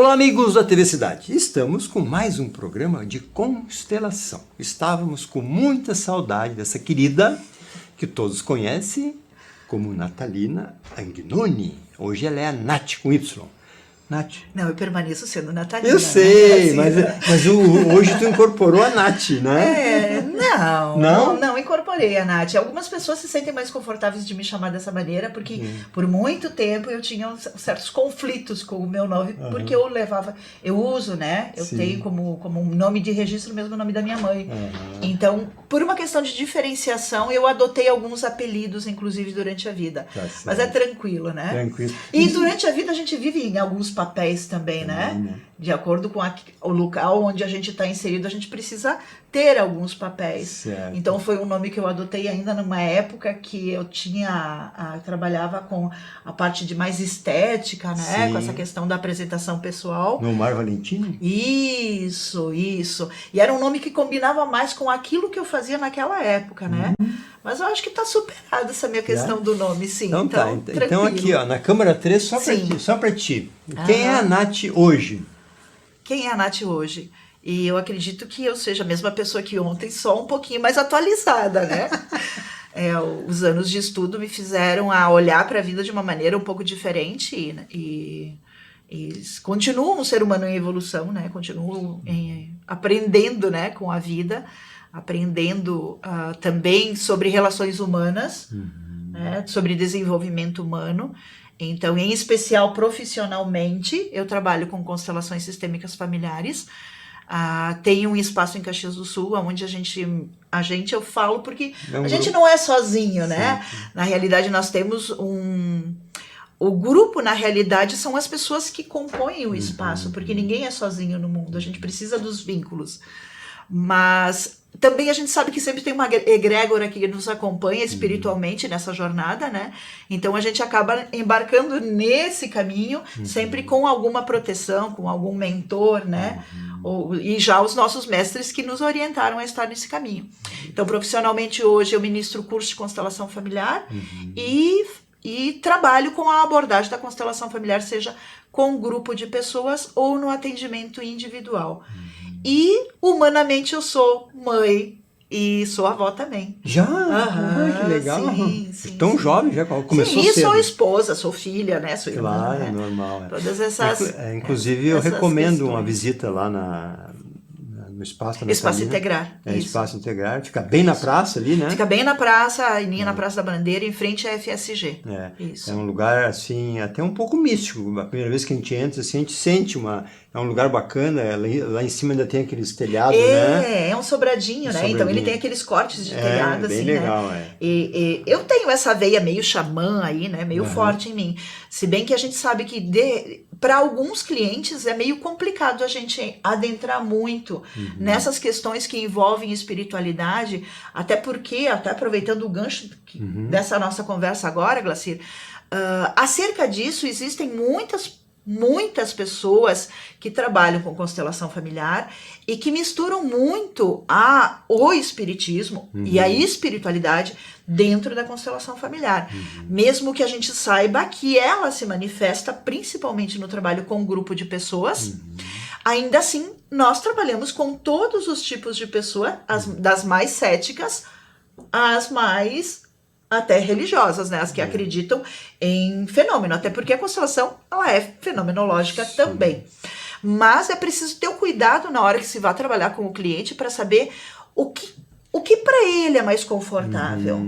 Olá, amigos da TV Cidade. Estamos com mais um programa de constelação. Estávamos com muita saudade dessa querida que todos conhecem como Natalina Agnoni. Hoje ela é a Nath com Y. Nath. Não, eu permaneço sendo Natalina. Eu sei, né? mas hoje tu incorporou a Nath, né? Não incorporei a Nath. Algumas pessoas se sentem mais confortáveis de me chamar dessa maneira, porque por muito tempo eu tinha certos conflitos com o meu nome, porque eu uso, né? Eu tenho como um nome de registro o mesmo nome da minha mãe. Então, por uma questão de diferenciação, eu adotei alguns apelidos, inclusive, durante a vida. Mas é tranquilo, né? Tranquilo. E durante a vida a gente vive em alguns papéis também, né? De acordo com o local onde a gente está inserido, a gente precisa ter alguns papéis. Certo. Então foi um nome que eu adotei ainda numa época que eu trabalhava com a parte de mais estética, né? Com essa questão da apresentação pessoal. No Mar Valentino? Isso. E era um nome que combinava mais com aquilo que eu fazia naquela época, né? Mas eu acho que está superada essa minha questão do nome, sim. Então tá. Então aqui, ó, na câmera 3, só para ti. Quem é a Nath hoje? Quem é a Nath hoje? E eu acredito que eu seja a mesma pessoa que ontem, só um pouquinho mais atualizada, né? Os anos de estudo me fizeram a olhar para a vida de uma maneira um pouco diferente e continuo um ser humano em evolução, né? Continuo aprendendo, né, com a vida, aprendendo também sobre relações humanas, né, sobre desenvolvimento humano. Então, em especial profissionalmente, eu trabalho com constelações sistêmicas familiares. Tem um espaço em Caxias do Sul, onde eu falo porque a gente não é sozinho, né? Sim. Na realidade, nós temos o grupo, na realidade, são as pessoas que compõem o espaço, porque ninguém é sozinho no mundo, a gente precisa dos vínculos. Mas também a gente sabe que sempre tem uma egrégora que nos acompanha espiritualmente nessa jornada, né? Então a gente acaba embarcando nesse caminho, sempre com alguma proteção, com algum mentor, né? E já os nossos mestres que nos orientaram a estar nesse caminho. Então, profissionalmente, hoje eu ministro curso de constelação familiar e trabalho com a abordagem da constelação familiar, seja com um grupo de pessoas ou no atendimento individual. E, humanamente, eu sou mãe e sou avó também. Já? Que legal. Sim, tão jovem, já começou cedo. cedo. Sou esposa, sou filha, né? Sou irmã. Claro, né? Normal. Todas essas... Inclusive, eu recomendo uma visita lá no Espaço da Espaço Natalina. Integrar. Espaço Integrar. Fica bem na praça ali, né? Fica bem na praça, na Praça da Bandeira, em frente à FSG. É um lugar, assim, até um pouco místico. A primeira vez que a gente entra, assim, a gente sente é um lugar bacana. Lá em cima ainda tem aqueles telhados, né? É um sobradinho, né? Então ele tem aqueles cortes de telhado, bem assim, legal, né? E eu tenho essa veia meio xamã aí, né? Meio forte em mim. Se bem que a gente sabe que para alguns clientes é meio complicado a gente adentrar muito nessas questões que envolvem espiritualidade, até aproveitando o gancho dessa nossa conversa agora, Glacir, acerca disso existem muitas pessoas que trabalham com constelação familiar e que misturam muito o espiritismo e a espiritualidade dentro da constelação familiar. Mesmo que a gente saiba que ela se manifesta principalmente no trabalho com um grupo de pessoas, ainda assim nós trabalhamos com todos os tipos de pessoa, das mais céticas às mais até religiosas, né? As que acreditam em fenômeno, até porque a constelação ela é fenomenológica também. Mas é preciso ter o cuidado na hora que se vai trabalhar com o cliente para saber o que para ele é mais confortável.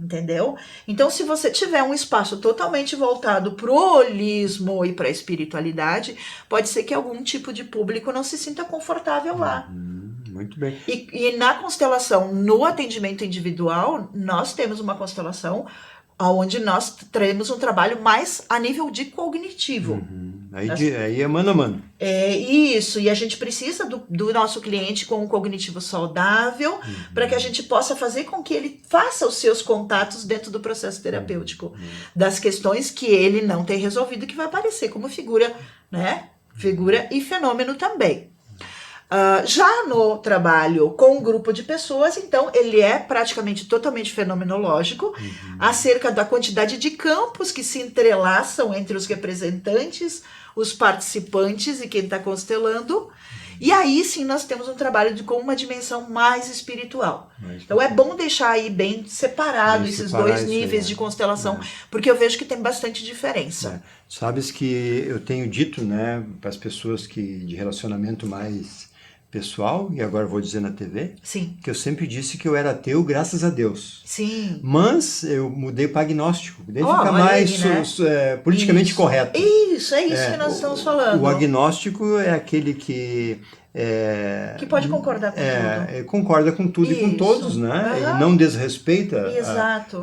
Entendeu? Então, se você tiver um espaço totalmente voltado para o holismo e para a espiritualidade, pode ser que algum tipo de público não se sinta confortável lá. Muito bem. E na constelação, no atendimento individual, nós temos uma constelação onde nós teremos um trabalho mais a nível de cognitivo. Aí é mano a mano. Isso, e a gente precisa do nosso cliente com um cognitivo saudável para que a gente possa fazer com que ele faça os seus contatos dentro do processo terapêutico, das questões que ele não tem resolvido, que vai aparecer como figura, né? Figura e fenômeno também. Já no trabalho com um grupo de pessoas, então, ele é praticamente totalmente fenomenológico, acerca da quantidade de campos que se entrelaçam entre os representantes os participantes e quem está constelando. E aí sim nós temos um trabalho com uma dimensão mais espiritual. Então é bom deixar aí bem separado esses dois níveis de constelação, porque eu vejo que tem bastante diferença. Sabes que eu tenho dito, né, para as pessoas que de relacionamento mais pessoal, e agora vou dizer na TV, Sim. que eu sempre disse que eu era ateu, graças a Deus. Sim. Mas eu mudei para agnóstico, daí fica mais politicamente correto. Isso, é isso que nós estamos falando. O agnóstico é aquele que pode concordar com tudo. Concorda com tudo e com todos, né? Ele não desrespeita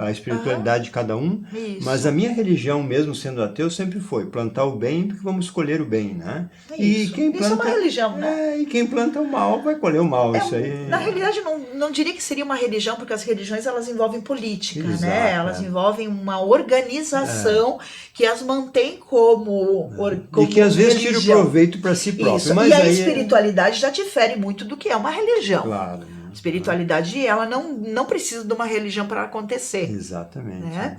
a espiritualidade de cada um. Isso. Mas a minha religião, mesmo sendo ateu, sempre foi plantar o bem, porque vamos escolher o bem, né? Isso. Isso é uma religião, né? E quem planta o mal vai colher o mal. Isso aí. Na realidade, não diria que seria uma religião, porque as religiões elas envolvem política, né? Elas envolvem uma organização que as mantém como e que às vezes tira o proveito para si próprio. Isso. Mas e a espiritualidade já difere muito do que é uma religião. Claro. Espiritualidade, ela não precisa de uma religião para acontecer. Exatamente. Né?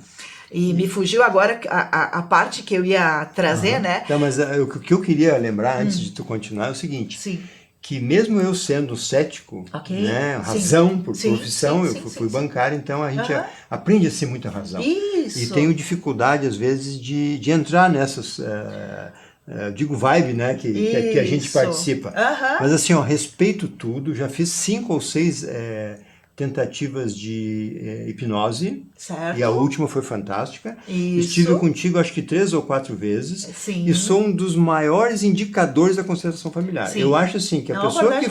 E me fugiu agora a parte que eu ia trazer, né? Então, mas o que eu queria lembrar, antes de tu continuar, é o seguinte. Sim. Que mesmo eu sendo cético, né, razão por profissão, eu fui bancário, então a gente aprende a ser muita razão. Isso. E tenho dificuldade, às vezes, de entrar nessas... digo vibe, né, que a gente participa. Mas assim, respeito tudo, já fiz 5 ou 6 tentativas de hipnose. Certo. E a última foi fantástica. Isso. Estive contigo acho que 3 ou 4 vezes. Sim. E sou um dos maiores indicadores da constelação familiar. Sim. Eu acho assim que a pessoa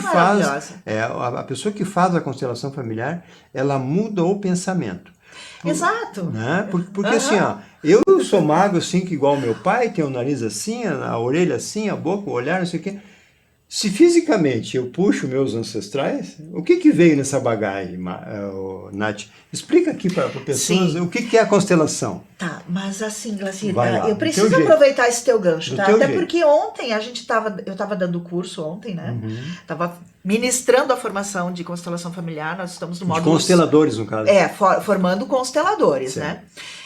que faz a constelação familiar, ela muda o pensamento. Exato. Né? Porque assim, eu sou magro assim, que igual meu pai, tem o nariz assim, a orelha assim, a boca, o olhar, não sei o quê. Se fisicamente eu puxo meus ancestrais, o que veio nessa bagagem, Nath? Explica aqui para pessoas o que é a constelação. Tá, mas assim, Glaci, eu preciso aproveitar esse teu gancho, tá? Até porque ontem eu estava dando curso ontem, né? Tava ministrando a formação de constelação familiar, nós estamos no módulo... De consteladores, no caso. Formando consteladores, certo. né?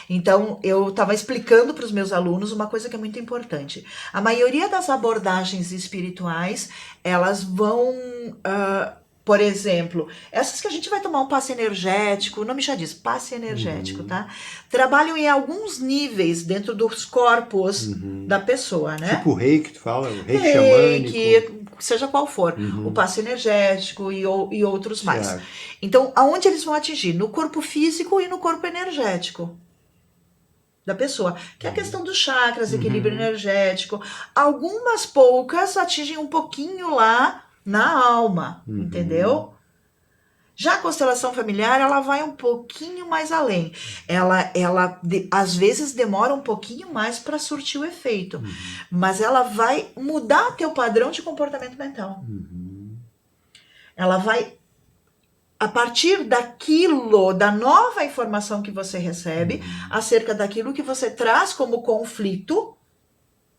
Então, eu estava explicando para os meus alunos uma coisa que é muito importante. A maioria das abordagens espirituais, elas vão... por exemplo, essas que a gente vai tomar um passe energético, o nome já diz, passe energético, tá? Trabalham em alguns níveis dentro dos corpos da pessoa, né? Tipo o reiki, que tu fala, o reiki xamânico. Seja qual for, o passe energético e outros mais. Certo. Então, aonde eles vão atingir? No corpo físico e no corpo energético da pessoa, que é a questão dos chakras, equilíbrio energético. Algumas poucas atingem um pouquinho lá na alma, entendeu? Já a constelação familiar, ela vai um pouquinho mais além. Ela às vezes demora um pouquinho mais para surtir o efeito, mas ela vai mudar teu padrão de comportamento mental. Ela vai, a partir daquilo, da nova informação que você recebe, acerca daquilo que você traz como conflito,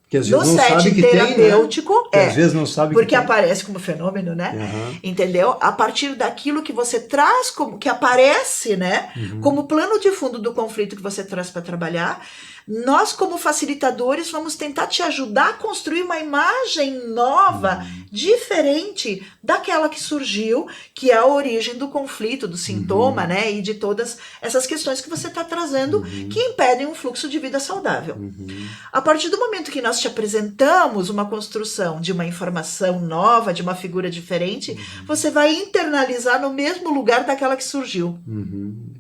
que às vezes no não sabe set que terapêutico, tem, né? Que às vezes não sabe porque que aparece como fenômeno, né? Entendeu? A partir daquilo que você traz, que aparece, né? Como plano de fundo do conflito que você traz para trabalhar, nós, como facilitadores, vamos tentar te ajudar a construir uma imagem nova, diferente daquela que surgiu, que é a origem do conflito, do sintoma, né? E de todas essas questões que você está trazendo, que impedem um fluxo de vida saudável. A partir do momento que nós te apresentamos uma construção de uma informação nova, de uma figura diferente, você vai internalizar no mesmo lugar daquela que surgiu.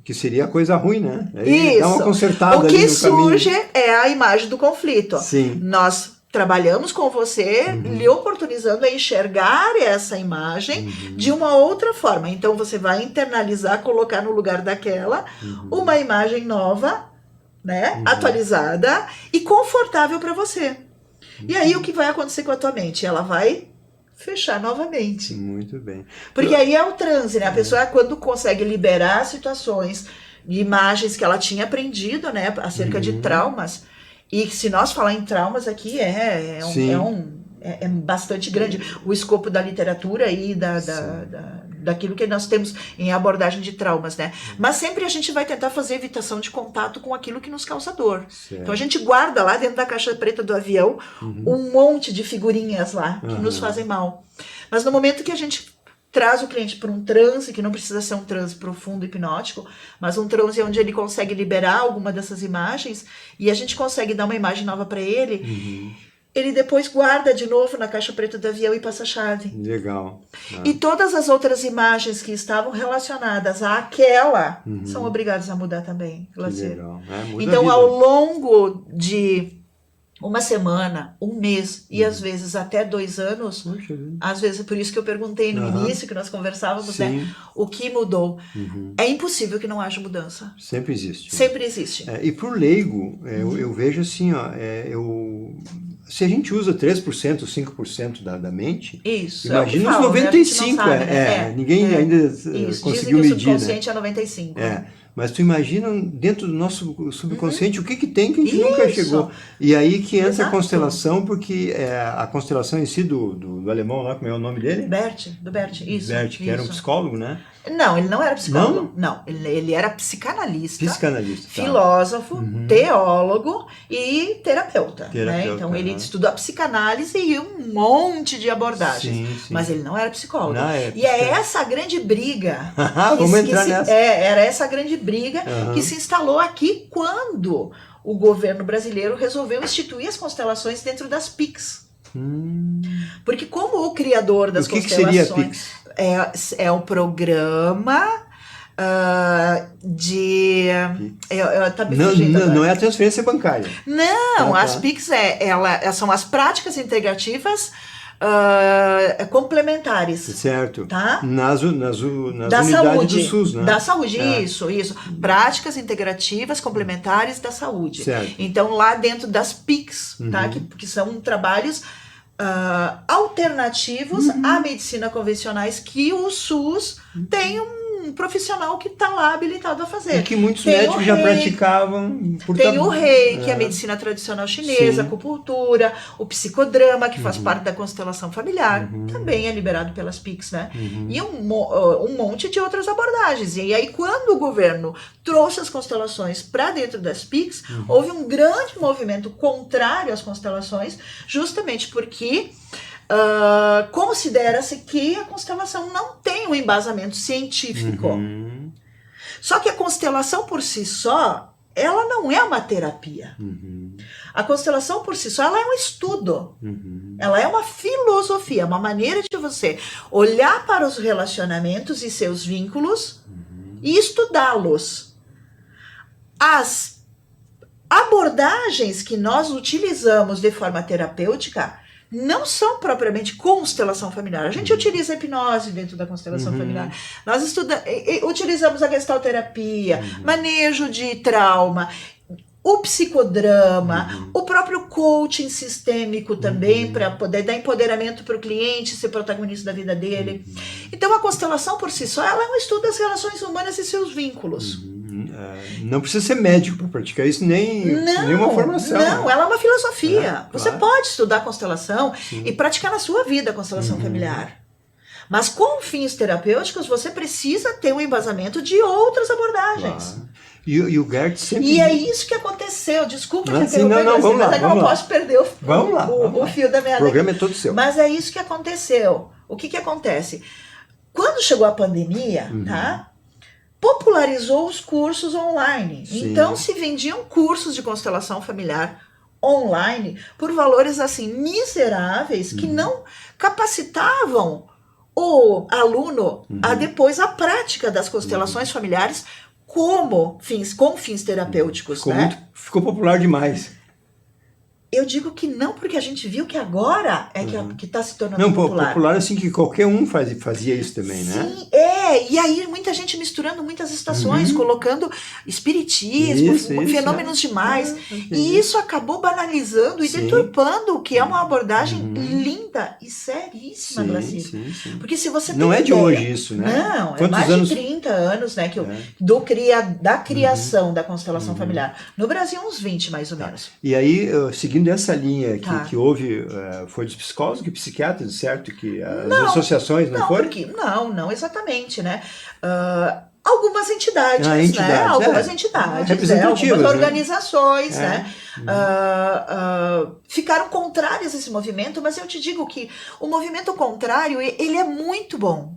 Que seria coisa ruim, né? Isso. Dá uma consertada o que ali no surge caminho. É a imagem do conflito. Sim. Nós trabalhamos com você, lhe oportunizando a enxergar essa imagem de uma outra forma. Então você vai internalizar, colocar no lugar daquela uma imagem nova, né, atualizada e confortável para você. E aí o que vai acontecer com a tua mente? Ela vai fechar novamente. Muito bem. Porque aí é o transe, né? A pessoa, quando consegue liberar situações, imagens que ela tinha aprendido, né, acerca de traumas, e se nós falar em traumas aqui é bastante grande o escopo da literatura e daquilo que nós temos em abordagem de traumas, né? Mas sempre a gente vai tentar fazer evitação de contato com aquilo que nos causa dor. Certo. Então a gente guarda lá dentro da caixa preta do avião um monte de figurinhas lá que nos fazem mal. Mas no momento que a gente traz o cliente para um transe, que não precisa ser um transe profundo, hipnótico, mas um transe onde ele consegue liberar alguma dessas imagens e a gente consegue dar uma imagem nova para ele, ele depois guarda de novo na caixa preta do avião e passa a chave. Legal. E todas as outras imagens que estavam relacionadas àquela são obrigadas a mudar também. Que legal. Muda Então, a vida. ao longo de uma semana, um mês e às vezes até 2 anos, Puxa vida. às vezes, por isso que eu perguntei no início, que nós conversávamos, Sim. né? O que mudou? É impossível que não haja mudança. Sempre existe. Sempre existe. E para o leigo, eu vejo assim, ó, se a gente usa 3%, 5% da mente, Isso. imagina é o que os falam, né? A gente 95%. não sabe, né? Ninguém ainda Isso. conseguiu Dizem que o medir, né? subconsciente é 95. Mas tu imagina dentro do nosso subconsciente o que tem que a gente nunca Isso. chegou. E aí que entra a Exato. constelação, porque a constelação em si do alemão lá, como é o nome dele? Do Bert, isso. Bert, que era um isso. psicólogo, né? Não, ele não era psicólogo. Não, ele era psicanalista. Psicanalista. Tá. Filósofo, teólogo e terapeuta. Né? Terapeuta, Então ele estudou a psicanálise e um monte de abordagens. Sim, sim. Mas ele não era psicólogo. Não, é E é essa a grande briga. Vamos entrar nessa. Era essa a grande briga que se instalou aqui quando o governo brasileiro resolveu instituir as constelações dentro das PICs. Porque como o criador das O que constelações... seria a PICs? É um programa de... tá me fugindo agora. Não é a transferência bancária. Não, tá. as PICs são as práticas integrativas complementares. Certo. Tá? Nas Da unidades saúde. do SUS, né? Da saúde, isso. Práticas integrativas complementares da saúde. Certo. Então, lá dentro das PICs, tá? Que são trabalhos alternativos à medicina convencionais que o SUS tem um profissional que está lá habilitado a fazer. E que muitos Tem médicos o já reiki, praticavam. Tem o reiki, a medicina tradicional chinesa, Sim. a acupuntura, o psicodrama, que faz parte da constelação familiar, também é liberado pelas PICs, né? E um monte de outras abordagens. E aí, quando o governo trouxe as constelações para dentro das PICs, houve um grande movimento contrário às constelações, justamente porque considera-se que a constelação não tem um embasamento científico. Só que a constelação por si só, ela não é uma terapia. A constelação por si só, ela é um estudo. Ela é uma filosofia, uma maneira de você olhar para os relacionamentos e seus vínculos e estudá-los. As abordagens que nós utilizamos de forma terapêutica não são propriamente constelação familiar. A gente utiliza a hipnose dentro da constelação familiar. Nós utilizamos a gestalterapia, manejo de trauma, o psicodrama, o próprio coaching sistêmico também, para poder dar empoderamento para o cliente, ser protagonista da vida dele. Então, a constelação por si só, ela é um estudo das relações humanas e seus vínculos. Não precisa ser médico para praticar isso, nem nenhuma formação. Não, ela é uma filosofia. Você claro. pode estudar constelação e praticar na sua vida a constelação familiar. Mas com fins terapêuticos, você precisa ter um embasamento de outras abordagens. Claro. E o Gert sempre... E é isso que aconteceu. Desculpa te sim, interromper, vamos lá, mas é que eu não posso perder o fio da meada. O programa é todo seu. Mas é isso que aconteceu. O que acontece? Quando chegou a pandemia, tá? Popularizou os cursos online. Sim. Então se vendiam cursos de constelação familiar online por valores assim miseráveis que não capacitavam o aluno a depois a prática das constelações familiares com fins terapêuticos. Ficou popular demais. Eu digo que não, porque a gente viu que agora é que está se tornando popular. Popular assim que qualquer um fazia isso também, né? Sim, e aí muita gente misturando muitas estações, colocando espiritismo, fenômenos demais, e isso acabou banalizando e deturpando o que é uma abordagem linda e seríssima, Glacido. Porque se você tem não é de ideia, hoje isso, né? Não, é mais de 30 anos, né, da criação da constelação familiar. No Brasil, uns 20, mais ou menos. E aí, seguindo seguindo essa linha Tá. que houve, foi dos psicólogos e psiquiatras, certo? Que as Não, associações, não foi? porque não exatamente, né? Algumas entidades, né? Entidades, Algumas entidades, representativas, algumas né? organizações, né? Ficaram contrárias a esse movimento, mas eu te digo que o movimento contrário, ele é muito bom.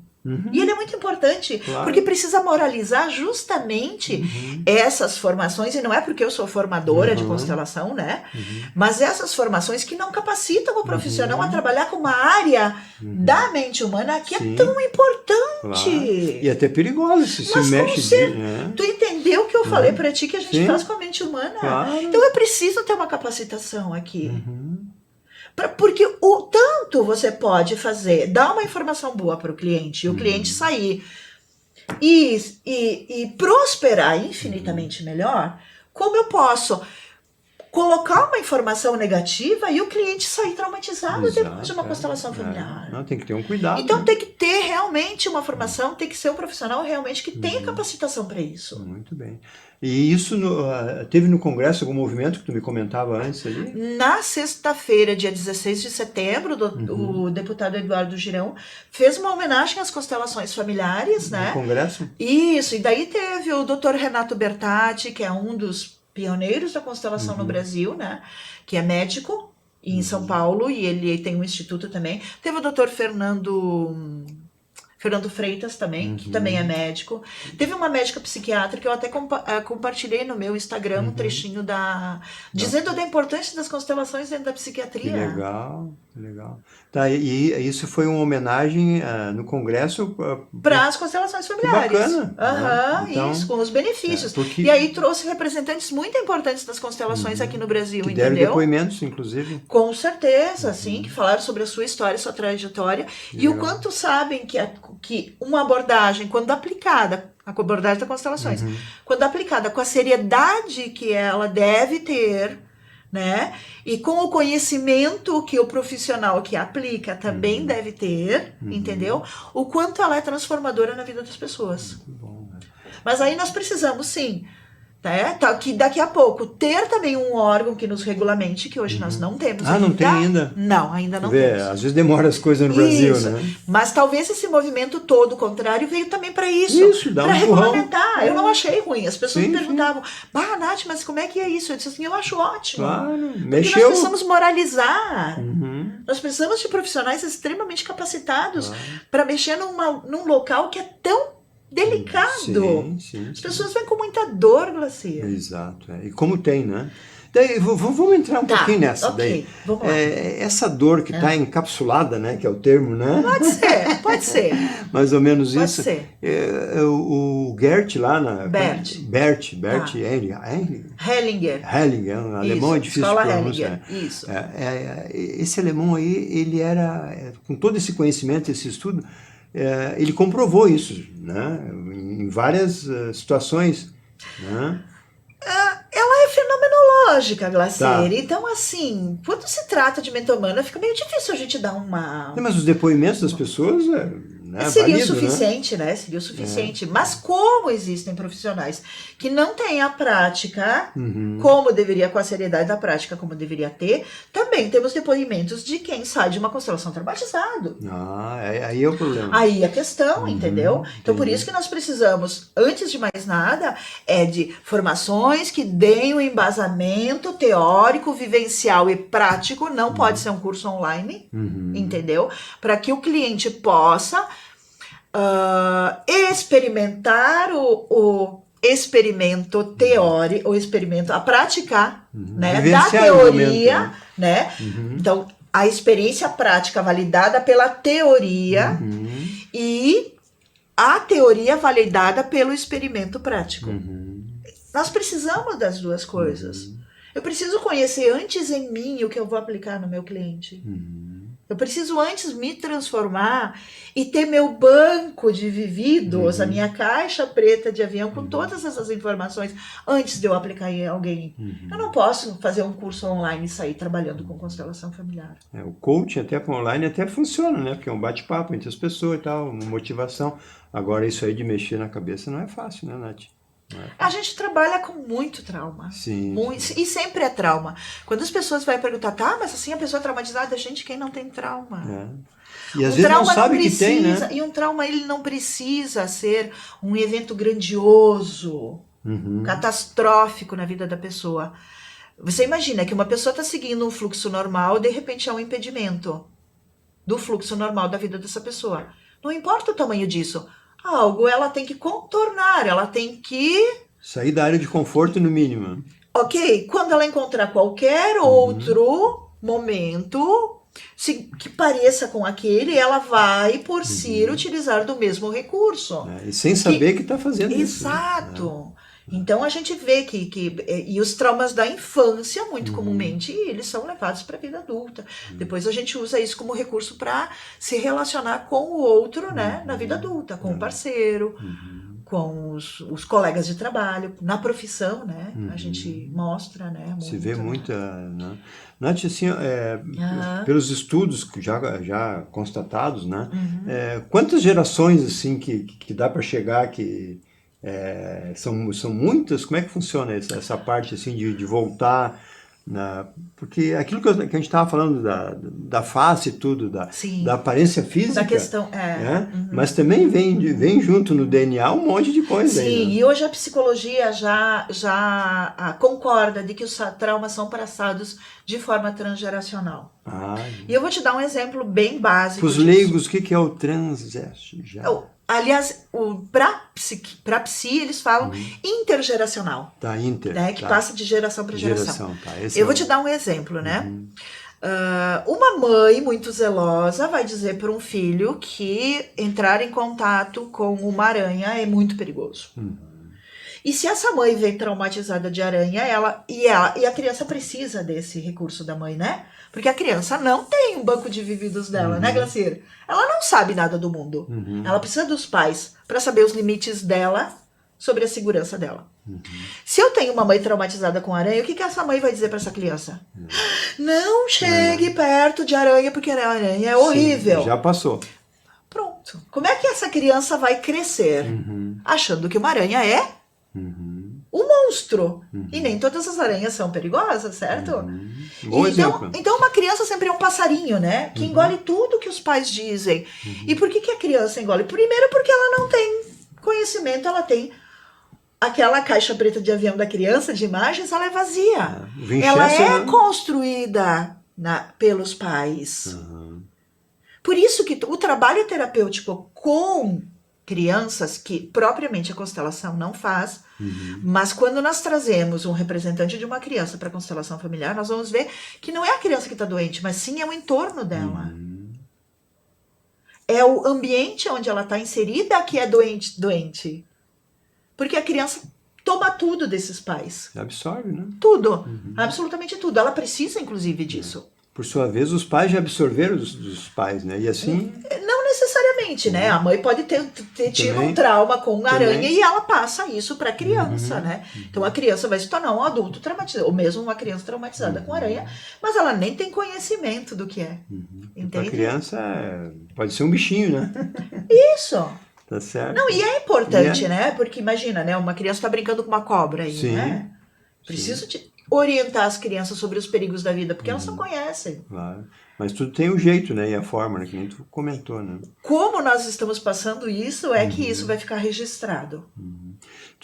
E ele é muito importante, Claro. porque precisa moralizar justamente essas formações, e não é porque eu sou formadora de constelação, né? Mas essas formações que não capacitam o profissional a trabalhar com uma área da mente humana que Sim. é tão importante. Claro. E até perigosa se Mas mexe. tu entendeu o que eu falei pra ti que a gente Sim. faz com a mente humana? Claro. Então é preciso ter uma capacitação aqui. Porque o tanto você pode fazer, dar uma informação boa para o cliente e o cliente sair e prosperar infinitamente melhor, como eu posso colocar uma informação negativa e o cliente sair traumatizado depois de uma constelação familiar. Não, tem que ter um cuidado. Então né? tem que ter realmente uma formação, tem que ser um profissional realmente que tenha capacitação para isso. Muito bem. E isso teve no Congresso algum movimento que tu me comentava antes ali? Na sexta-feira, dia 16 de setembro, o deputado Eduardo Girão fez uma homenagem às constelações familiares, né? No Congresso? Isso, e daí teve o Dr. Renato Bertatti, que é um dos pioneiros da constelação no Brasil, que é médico em São Paulo, e ele tem um instituto também. Teve o Dr. Fernando Freitas também, que também é médico. Teve uma médica psiquiatra que eu até compartilhei no meu Instagram um trechinho dizendo da importância das constelações dentro da psiquiatria. Que legal, que legal. Tá, e isso foi uma homenagem no Congresso para as constelações familiares. Que bacana. Então, isso, com os benefícios. Porque... E aí trouxe representantes muito importantes das constelações aqui no Brasil, que entendeu? deram depoimentos, inclusive. Com certeza, sim, que falaram sobre a sua história, sua trajetória, e o quanto sabem que uma abordagem, quando aplicada, a abordagem das constelações, quando aplicada com a seriedade que ela deve ter, né? E com o conhecimento que o profissional que aplica também deve ter, entendeu? O quanto ela é transformadora na vida das pessoas. Muito bom, né? Mas aí nós precisamos, sim, que daqui a pouco ter também um órgão que nos regulamente, que hoje nós não temos ainda. Não tem ainda? Não, ainda não temos. Às vezes demora as coisas no Brasil, né? Mas talvez esse movimento todo contrário veio também para isso. Isso, dá um empurrão. Para regulamentar. Eu não achei ruim. As pessoas me perguntavam, Nath, mas como é que é isso? Eu disse assim, eu acho ótimo. Claro, porque nós precisamos moralizar. Nós precisamos de profissionais extremamente capacitados para mexer num local que é tão delicado. Sim. As pessoas vêm com muita dor, Glacia. Exato. E como tem, né? Daí, vamos entrar um pouquinho nessa. Ok, vamos lá. Essa dor que está encapsulada, né? Que é o termo, né? Pode ser. Mais ou menos Pode isso. ser. O Gert lá na... Bert. Hellinger. Hellinger, um alemão é difícil de pronunciar. Isso. Esse alemão aí, ele era, com todo esse conhecimento, esse estudo, ele comprovou isso, né? Em várias situações, né? Ela é fenomenológica, Glacier. Tá. Então, assim, quando se trata de mente humana, fica meio difícil a gente dar uma... Mas os depoimentos das pessoas seria válido, o suficiente, né? Seria o suficiente. Mas como existem profissionais que não têm a prática como deveria, com a seriedade da prática como deveria ter, também temos depoimentos de quem sai de uma constelação traumatizado. Aí é o problema. Aí a questão, entendeu? Então, por isso que nós precisamos, antes de mais nada, de formações que deem um embasamento teórico, vivencial e prático. Não pode ser um curso online, entendeu? Para que o cliente possa experimentar o experimento teórico, a praticar, né, da teoria, né? Então, a experiência prática validada pela teoria e a teoria validada pelo experimento prático. Nós precisamos das duas coisas. Eu preciso conhecer antes em mim o que eu vou aplicar no meu cliente. Eu preciso antes me transformar e ter meu banco de vividos, a minha caixa preta de avião com todas essas informações antes de eu aplicar em alguém. Eu não posso fazer um curso online e sair trabalhando com constelação familiar. O coaching até para online até funciona, né? Porque é um bate-papo entre as pessoas e tal, uma motivação. Agora isso aí de mexer na cabeça não é fácil, né, Nath? A gente trabalha com muito trauma. Sim. E sempre é trauma. Quando as pessoas vão perguntar, tá, mas assim a pessoa é traumatizada, gente, quem não tem trauma? E às vezes não sabe que tem, né? E um trauma, ele não precisa ser um evento grandioso, catastrófico na vida da pessoa. Você imagina que uma pessoa está seguindo um fluxo normal, de repente há um impedimento do fluxo normal da vida dessa pessoa. Não importa o tamanho disso. Algo ela tem que contornar, ela tem que... Sair da área de conforto no mínimo. Ok, quando ela encontrar qualquer outro momento que pareça com aquele, ela vai, por si, utilizar do mesmo recurso. E sem saber que está fazendo isso. Exato. Então a gente vê e os traumas da infância, muito comumente, eles são levados para a vida adulta. Depois a gente usa isso como recurso para se relacionar com o outro, né, na vida adulta, com o parceiro, com os colegas de trabalho, na profissão, né? A gente mostra, né? Se vê muita, né? Nath, assim, pelos estudos já constatados, né? Quantas gerações assim que dá para chegar que são muitas? Como é que funciona essa parte assim de voltar porque aquilo que a gente estava falando da face e tudo, da aparência física, da questão, mas também vem junto no DNA um monte de coisa. Sim, aí, né? E hoje a psicologia já concorda de que os traumas são passados de forma transgeracional. E eu vou te dar um exemplo bem básico. Para os leigos, o que é o transgeracional? Aliás, para psi, eles falam intergeracional. Tá, que passa de geração para geração. Esse eu vou te dar um exemplo, né? Uma mãe muito zelosa vai dizer para um filho que entrar em contato com uma aranha é muito perigoso. E se essa mãe vem traumatizada de aranha, e a criança precisa desse recurso da mãe, né? Porque a criança não tem um banco de vividos dela, né, Glacier? Ela não sabe nada do mundo. Ela precisa dos pais para saber os limites dela sobre a segurança dela. Se eu tenho uma mãe traumatizada com aranha, o que essa mãe vai dizer para essa criança? Não chegue perto de aranha, porque a aranha é horrível. Sim, já passou. Pronto. Como é que essa criança vai crescer? Achando que uma aranha é um monstro. E nem todas as aranhas são perigosas, certo? Então uma criança sempre é um passarinho, né? Que engole tudo que os pais dizem. E por que a criança engole? Primeiro porque ela não tem conhecimento, ela tem aquela caixa preta de avião da criança, de imagens, ela é vazia. Ela é construída pelos pais. Por isso que o trabalho terapêutico com crianças, que propriamente a constelação não faz, mas quando nós trazemos um representante de uma criança para a constelação familiar, nós vamos ver que não é a criança que está doente, mas sim é o entorno dela. É o ambiente onde ela está inserida que é doente. Porque a criança toma tudo desses pais. Absorve, né? Tudo. Absolutamente tudo. Ela precisa, inclusive, disso. Por sua vez, os pais já absorveram dos pais, né? E assim... Não necessariamente, né? A mãe pode ter tido um trauma com aranha e ela passa isso para a criança, né? Então a criança vai se tornar um adulto traumatizado, ou mesmo uma criança traumatizada com aranha, mas ela nem tem conhecimento do que é. Para a criança pode ser um bichinho, né? Isso. Tá certo. Não, e é importante, né? Porque imagina, né? Uma criança está brincando com uma cobra aí, né? Preciso orientar as crianças sobre os perigos da vida, porque elas não conhecem. Claro. Mas tudo tem um jeito, né? E a forma, né? Que nem tu comentou, né? Como nós estamos passando isso, é que isso vai ficar registrado.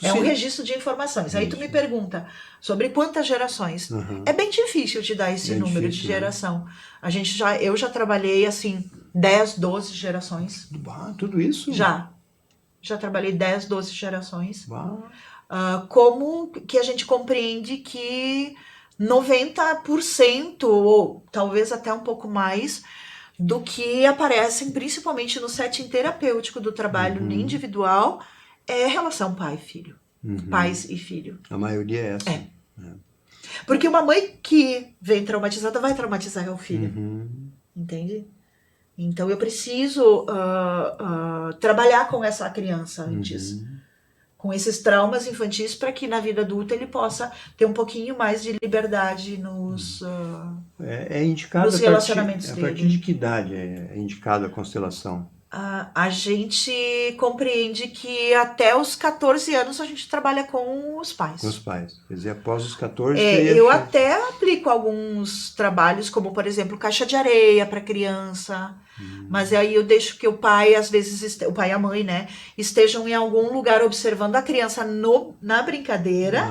Um registro de informações. Aí tu me pergunta sobre quantas gerações. É bem difícil te dar esse número de geração. Eu já trabalhei, assim, 10, 12 gerações. Tudo isso? Já trabalhei 10, 12 gerações. Como que a gente compreende que 90% ou talvez até um pouco mais do que aparecem principalmente no setting terapêutico do trabalho individual é relação pai-filho, pais e filho. A maioria é essa. Porque uma mãe que vem traumatizada vai traumatizar o filho, entende? Então eu preciso trabalhar com essa criança antes. Com esses traumas infantis, para que na vida adulta ele possa ter um pouquinho mais de liberdade nos indicado relacionamentos dele. A partir de que idade é indicada a constelação? A gente compreende que até os 14 anos a gente trabalha com os pais. Com os pais. Quer dizer, após os 14... Eu até aplico alguns trabalhos, como, por exemplo, caixa de areia para criança. Mas aí eu deixo que o pai, às vezes, o pai e a mãe, né, estejam em algum lugar observando a criança na brincadeira,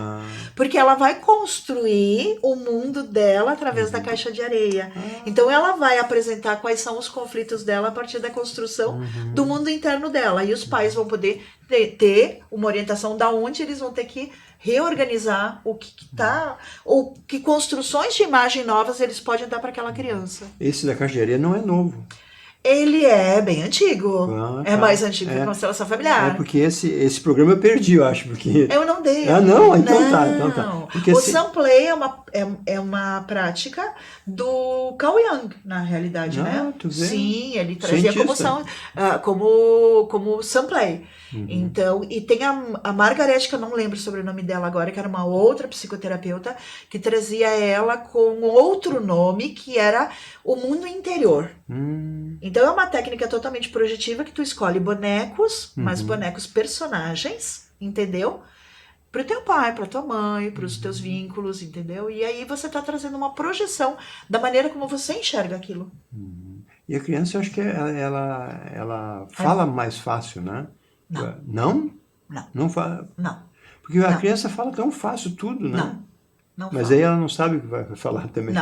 porque ela vai construir o mundo dela através da caixa de areia. Então ela vai apresentar quais são os conflitos dela a partir da construção do mundo interno dela. E os pais vão poder ter uma orientação da onde eles vão ter que reorganizar o que tá, ou que construções de imagem novas eles podem dar para aquela criança. Esse da caixa de areia não é novo. Ele é bem antigo. É mais antigo que a Constelação Familiar. É porque esse programa eu perdi, eu acho. Porque... Eu não dei. Não? Então tá. Porque o Samplay é uma prática do Carl Jung, na realidade, né? Tu vê? Sim, ele trazia como Samplay. Então, e tem a Margaret, que eu não lembro sobre o nome dela agora, que era uma outra psicoterapeuta, que trazia ela com outro nome, que era o mundo interior. Então é uma técnica totalmente projetiva, que tu escolhe bonecos, mas bonecos personagens, entendeu? Pro teu pai, pra tua mãe, pros teus vínculos, entendeu? E aí você tá trazendo uma projeção da maneira como você enxerga aquilo. E a criança, eu acho que ela fala mais fácil, né? Não. Não? Não. Não fala? Não. Porque a criança fala tão fácil tudo, né? Não Mas fala. aí ela não sabe o que vai falar também.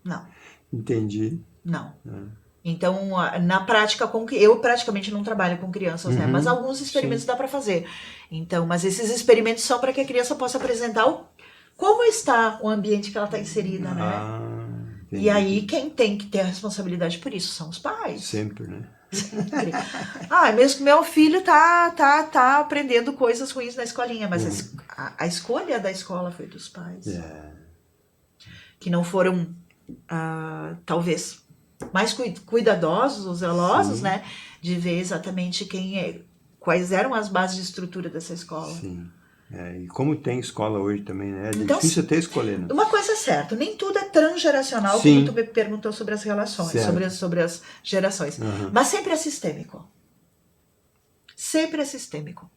Não. Entendi. Não. Então, na prática, eu praticamente não trabalho com crianças, né? Mas alguns experimentos dá para fazer. Então, mas esses experimentos são para que a criança possa apresentar como está o ambiente que ela está inserida, né? E aí, quem tem que ter a responsabilidade por isso são os pais. Sempre, né? Mesmo que meu filho tá aprendendo coisas ruins na escolinha, mas a escolha da escola foi dos pais. Que não foram, talvez, mais cuidadosos ou zelosos, né? De ver exatamente quais eram as bases de estrutura dessa escola. Sim. E como tem escola hoje também, né? É Então, difícil até escolher, né? Uma coisa é certa, nem tudo é transgeracional, como tu me perguntou sobre as relações, sobre as gerações. Mas sempre é sistêmico. Sempre é sistêmico.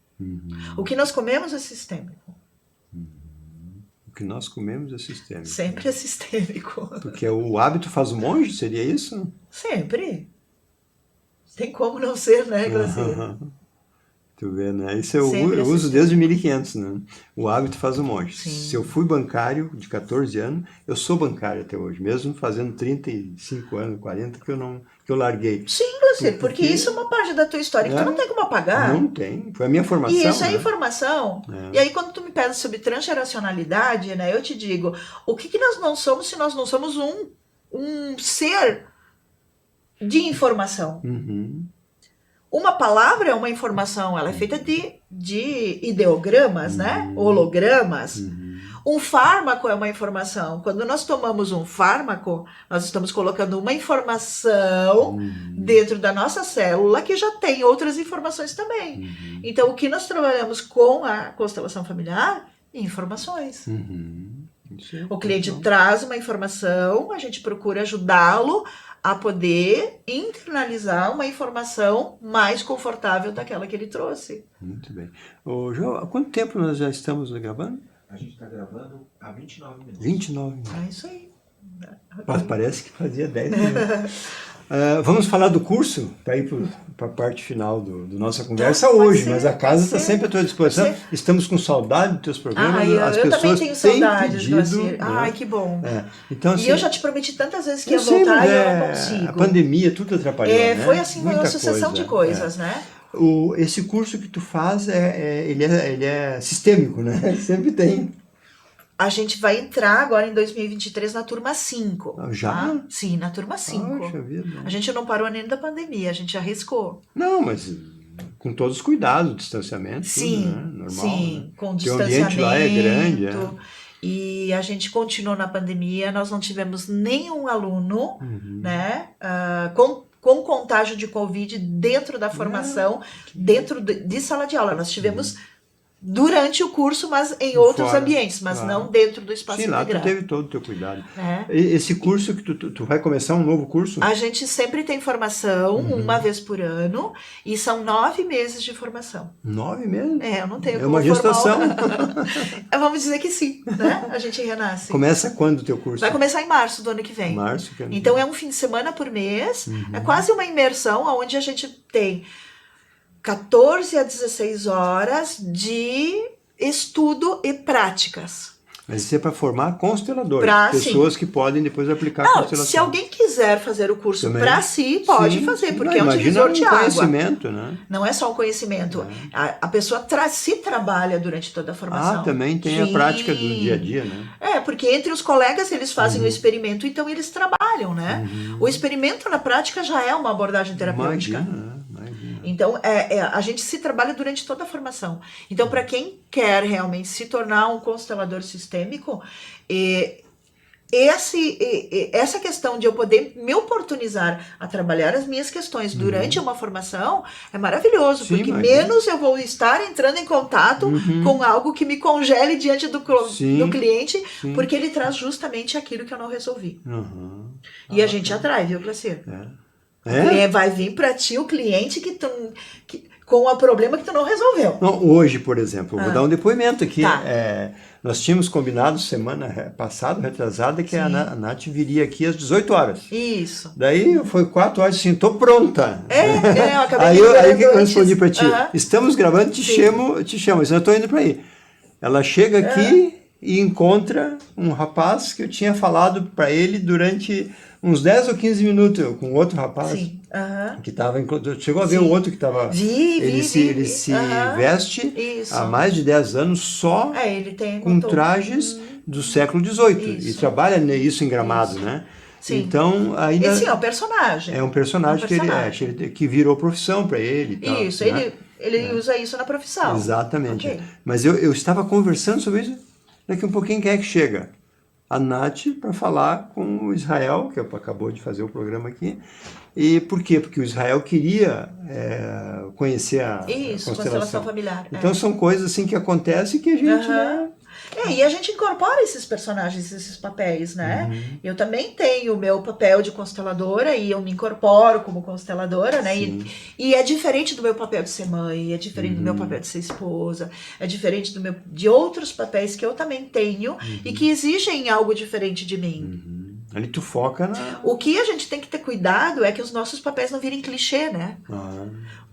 O que nós comemos é sistêmico. O que nós comemos é sistêmico. Sempre é sistêmico. Porque o hábito faz o monge, seria isso? Sempre. Tem como não ser, né, Graciela? Tu vê, né? Isso eu uso desde 1500, né? O hábito faz o monge. Sim. Se eu fui bancário de 14 anos, eu sou bancário até hoje, mesmo fazendo 35 anos, 40 que eu larguei. Sim, Glacier, porque isso é uma parte da tua história que tu não tem como apagar. Não tem. Foi a minha formação. E isso é informação. E aí, quando tu me pedes sobre transgeracionalidade, né, eu te digo, o que nós não somos se nós não somos um ser de informação? Uma palavra é uma informação, ela é feita de ideogramas, né? Hologramas. Um fármaco é uma informação. Quando nós tomamos um fármaco, nós estamos colocando uma informação dentro da nossa célula que já tem outras informações também. Então, o que nós trabalhamos com a constelação familiar? Informações. O cliente traz uma informação, a gente procura ajudá-lo a poder internalizar uma informação mais confortável daquela que ele trouxe. Muito bem. João, há quanto tempo nós já estamos gravando? A gente está gravando há 29 minutos. 29 minutos. É isso aí. Parece que fazia 10 minutos. Vamos falar do curso, para ir para a parte final do nossa conversa hoje, mas a casa está sempre à tua disposição. Estamos com saudade dos teus programas. Eu também tenho saudades, Glacier. Ai, que bom. Então, assim, e eu já te prometi tantas vezes que ia voltar e eu não consigo. A pandemia, tudo atrapalhou, né? Foi assim uma sucessão de coisas, né? Esse curso que tu faz, ele é sistêmico, né? Sempre tem. A gente vai entrar agora em 2023 na turma 5. Já? Tá? Sim, na turma 5. Poxa vida. A gente não parou nem da pandemia, a gente arriscou. Não, mas com todos os cuidados, distanciamento, sim, tudo, né? Normal. Sim, né? com distanciamento. O ambiente lá é grande. E a gente continuou na pandemia, nós não tivemos nenhum aluno, né, com contágio de Covid dentro da formação, dentro de sala de aula. Nós tivemos durante o curso, mas em outros Fora, ambientes, mas claro. não dentro do espaço Sim, lá tu integrado. teve todo o teu cuidado. Né? Esse curso que tu vai começar um novo curso? A gente sempre tem formação, uma vez por ano, e são 9 meses de formação. 9 mesmo? Eu não tenho É como uma gestação. Vamos dizer que sim, né? A gente renasce. Começa quando o teu curso? Vai começar em março do ano que vem. Março, que Então é um fim de semana por mês, é quase uma imersão onde a gente tem 14 a 16 horas de estudo e práticas. Mas isso é para formar consteladores, Pra, pessoas que podem depois aplicar a Não, constelação. se alguém quiser fazer o curso Também. para si, pode Sim, fazer, sim. porque é um Imagina divisor de água. conhecimento, né? Não é só o conhecimento. A pessoa se trabalha durante toda a formação. Também tem a Sim. prática do dia a dia, né? Porque entre os colegas eles fazem o experimento, então eles trabalham, né? O experimento na prática já é uma abordagem terapêutica. Imagina, né? Imagina. Então, a gente se trabalha durante toda a formação. Então, para quem quer realmente se tornar um constelador sistêmico, essa questão de eu poder me oportunizar a trabalhar as minhas questões durante uma formação é maravilhoso, Sim, porque imagina. menos eu vou estar entrando em contato com algo que me congele diante do cliente, sim. porque ele traz justamente aquilo que eu não resolvi. Uhum. E a gente atrai, viu, Glacier? Vai vir para ti o cliente com o problema que tu não resolveu. Não, hoje, por exemplo, eu vou dar um depoimento aqui. Tá. Nós tínhamos combinado semana passada, retrasada, que a Nath viria aqui às 18 horas. Isso. Daí foi 4 horas assim, tô pronta. Eu acabei Aí o que eu antes. respondi pra ti? Estamos gravando, te chamo, mas eu tô indo pra aí. Ela chega aqui e encontra um rapaz que eu tinha falado pra ele durante uns 10 ou 15 minutos com outro rapaz. Sim. Que estava. Chegou a ver o outro que estava. Ele se veste Isso. há mais de 10 anos só Ele tem com trajes do século XVIII. E trabalha isso em Gramado, né? Sim. Então, ainda. Esse é um personagem. É um personagem, que virou profissão para ele. E tal, Isso, né? ele usa isso na profissão. Exatamente. Okay. Mas eu estava conversando sobre isso. Daqui um pouquinho, quem é que chega? A Nath para falar com o Israel, que acabou de fazer o programa aqui. E por quê? Porque o Israel queria conhecer a constelação familiar. Então são coisas assim que acontecem que a gente... E a gente incorpora esses personagens, esses papéis, né? Eu também tenho o meu papel de consteladora e eu me incorporo como consteladora, né? E é diferente do meu papel de ser mãe, é diferente do meu papel de ser esposa, é diferente de outros papéis que eu também tenho e que exigem algo diferente de mim. Ali tu foca na... O que a gente tem que ter cuidado é que os nossos papéis não virem clichê, né?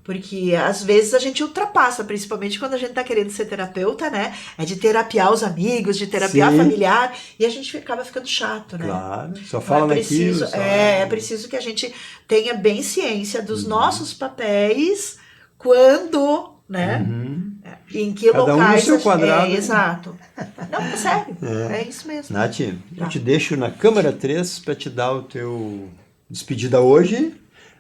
Porque às vezes a gente ultrapassa, principalmente quando a gente tá querendo ser terapeuta, né? É de terapiar os amigos, de terapiar a familiar, e a gente acaba ficando chato, né? Claro, só fala naquilo. É preciso que a gente tenha bem ciência dos nossos papéis quando, né? Em que Cada locais... um no seu quadrado. Exato. Não, é sério. É isso mesmo. Nath, eu te deixo na câmara 3 para te dar o teu despedida hoje.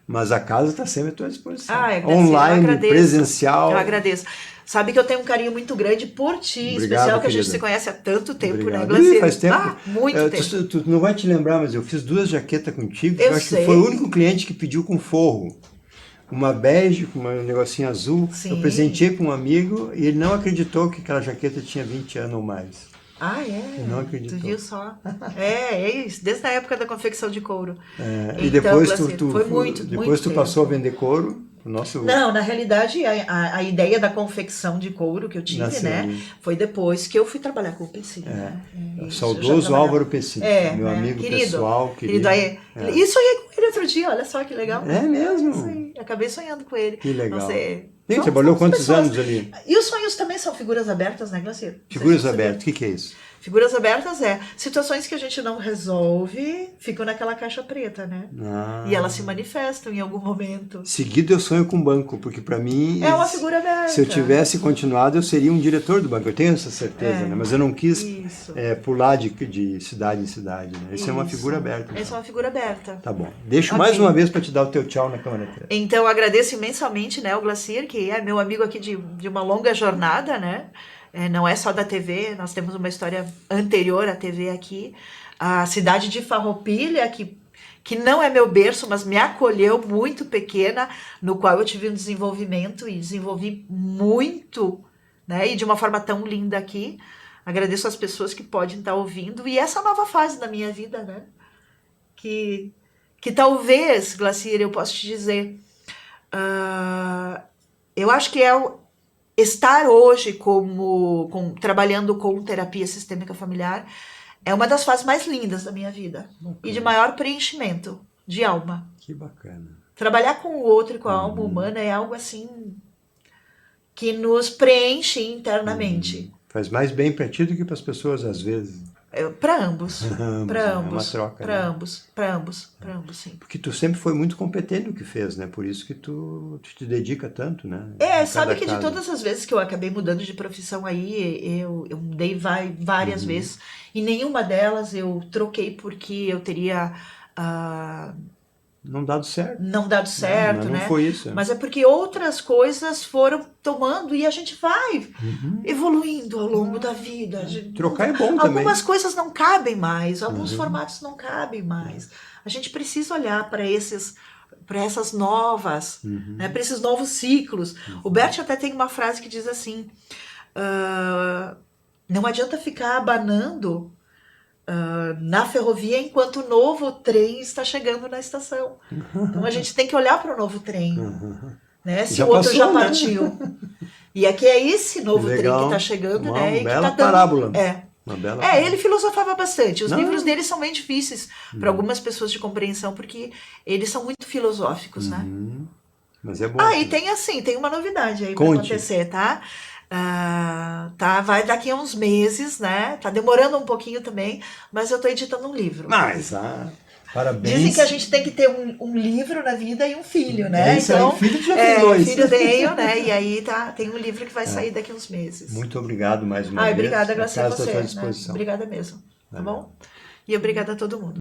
Mas a casa está sempre à tua disposição. Online, presencial. Eu agradeço. Sabe que eu tenho um carinho muito grande por ti, em especial que a gente se conhece há tanto tempo, né, Glacier? Faz tempo. Muito tempo. Tu não vai te lembrar, mas eu fiz 2 jaquetas contigo. Eu acho que foi o único cliente que pediu com forro. Uma bege com um negocinho azul. Sim. Eu presenteei com um amigo e ele não acreditou que aquela jaqueta tinha 20 anos ou mais. Eu não acreditou. Tu viu só? É isso, desde a época da confecção de couro. E depois foi tu passou a vender couro. Não, na realidade, a ideia da confecção de couro que eu tive, né? Foi depois que eu fui trabalhar com o Pecini, né? Saudoso Álvaro Pecini, meu amigo pessoal, querido. E sonhei com ele outro dia, olha só que legal. É mesmo? Sim, acabei sonhando com ele. Que legal. Ele trabalhou quantos anos ali? E os sonhos também são figuras abertas, né, Glacier? Figuras abertas, o que é isso? Figuras abertas situações que a gente não resolve, ficam naquela caixa preta, né? E elas se manifestam em algum momento. Seguido eu sonho com banco, porque para mim... É uma figura aberta. Se eu tivesse continuado, eu seria um diretor do banco. Eu tenho essa certeza, né? Mas eu não quis pular de cidade em cidade. Né? Isso é uma figura aberta. Essa é uma figura aberta. Tá bom. Deixo mais uma vez para te dar o teu tchau na câmera 3. Então, eu agradeço imensamente, né, o Glacier, que é meu amigo aqui de uma longa jornada, né? Não é só da TV, nós temos uma história anterior à TV aqui. A cidade de Farroupilha, que não é meu berço, mas me acolheu muito pequena, no qual eu tive um desenvolvimento e desenvolvi muito né? E de uma forma tão linda aqui. Agradeço as pessoas que podem estar ouvindo. E essa nova fase da minha vida, né? Que talvez, Glacir, eu posso te dizer, eu acho que estar hoje trabalhando com terapia sistêmica familiar é uma das fases mais lindas da minha vida. Bacana. E de maior preenchimento de alma. Que bacana. Trabalhar com o outro e com a alma humana é algo assim que nos preenche internamente. Faz mais bem para ti do que para as pessoas, às vezes. Para ambos. Para É ambos. uma troca. Para Né? ambos. Para ambos. Para ambos, sim. Porque tu sempre foi muito competente no que fez, né? Por isso que tu te dedica tanto, né? Sabe que de todas as vezes que eu acabei mudando de profissão aí, eu mudei várias vezes. E nenhuma delas eu troquei porque eu teria... não dado certo. Não dado certo, mas não né? foi isso. Mas é porque outras coisas foram tomando e a gente vai evoluindo ao longo da vida. Trocar é bom também. Algumas coisas não cabem mais, alguns formatos não cabem mais. A gente precisa olhar para essas novas, né, para esses novos ciclos. O Bert até tem uma frase que diz assim, não adianta ficar abanando na ferrovia enquanto o novo trem está chegando na estação. Então a gente tem que olhar para o novo trem, né? Se Já o outro passou, já né? partiu. E aqui é esse novo trem que está chegando, uma né? E bela que tá parábola. Uma bela ele filosofava bastante. Os Não. livros dele são bem difíceis para algumas pessoas de compreensão, porque eles são muito filosóficos, né? Mas é bom. E tem uma novidade aí para Conte. acontecer, tá? Vai daqui a uns meses, né? Tá demorando um pouquinho também, mas eu tô editando um livro. Mas, parabéns. Dizem que a gente tem que ter um livro na vida e um filho, né? Isso aí, filho já tem dois. Filho tenho, né? E aí tem um livro que vai sair daqui a uns meses. Muito obrigado mais uma vez. Obrigada, Graça, a A casa você. está à tua disposição. Né? Obrigada mesmo, tá bom? E obrigada a todo mundo.